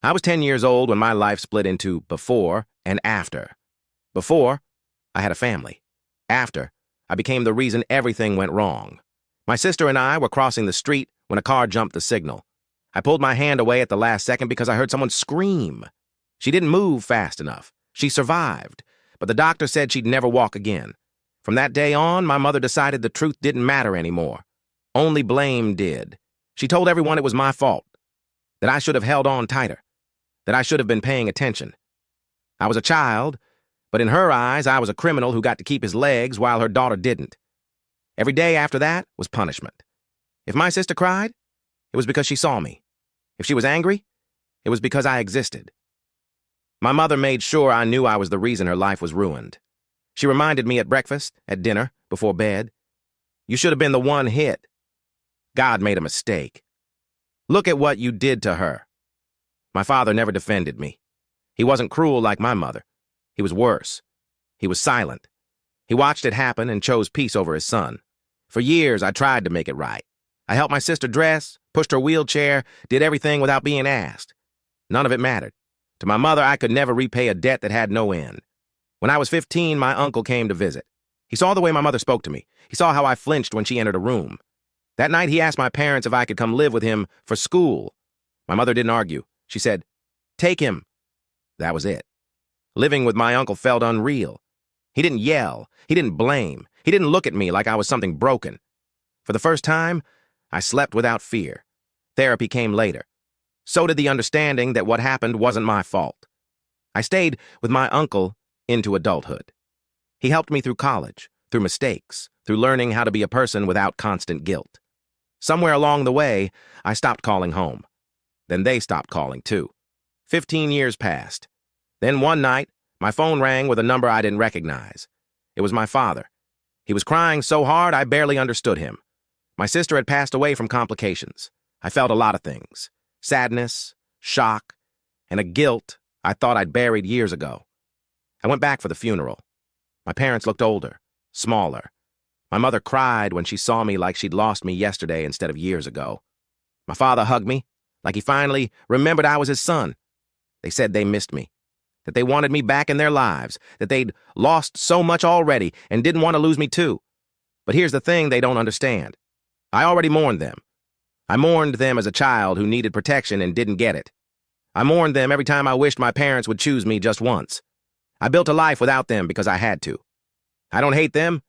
I was 10 years old when my life split into before and after. Before, I had a family. After, I became the reason everything went wrong. My sister and I were crossing the street when a car jumped the signal. I pulled my hand away at the last second because I heard someone scream. She didn't move fast enough. She survived, but the doctor said she'd never walk again. From that day on, my mother decided the truth didn't matter anymore. Only blame did. She told everyone it was my fault, that I should have held on tighter, that I should have been paying attention. I was a child, but in her eyes, I was a criminal who got to keep his legs while her daughter didn't. Every day after that was punishment. If my sister cried, it was because she saw me. If she was angry, it was because I existed. My mother made sure I knew I was the reason her life was ruined. She reminded me at breakfast, at dinner, before bed. You should have been the one hit. God made a mistake. Look at what you did to her. My father never defended me. He wasn't cruel like my mother. He was worse. He was silent. He watched it happen and chose peace over his son. For years, I tried to make it right. I helped my sister dress, pushed her wheelchair, did everything without being asked. None of it mattered. To my mother, I could never repay a debt that had no end. When I was 15, my uncle came to visit. He saw the way my mother spoke to me. He saw how I flinched when she entered a room. That night, he asked my parents if I could come live with him for school. My mother didn't argue. She said, "Take him." That was it. Living with my uncle felt unreal. He didn't yell. He didn't blame. He didn't look at me like I was something broken. For the first time, I slept without fear. Therapy came later. So did the understanding that what happened wasn't my fault. I stayed with my uncle into adulthood. He helped me through college, through mistakes, through learning how to be a person without constant guilt. Somewhere along the way, I stopped calling home. Then they stopped calling, too. 15 years passed. Then one night, my phone rang with a number I didn't recognize. It was my father. He was crying so hard I barely understood him. My sister had passed away from complications. I felt a lot of things. Sadness, shock, and a guilt I thought I'd buried years ago. I went back for the funeral. My parents looked older, smaller. My mother cried when she saw me like she'd lost me yesterday instead of years ago. My father hugged me, like he finally remembered I was his son. They said they missed me, that they wanted me back in their lives, that they'd lost so much already and didn't want to lose me too. But here's the thing they don't understand. I already mourned them. I mourned them as a child who needed protection and didn't get it. I mourned them every time I wished my parents would choose me just once. I built a life without them because I had to. I don't hate them,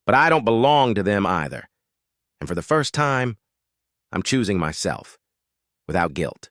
but I don't belong to them either. And for the first time, I'm choosing myself, without guilt.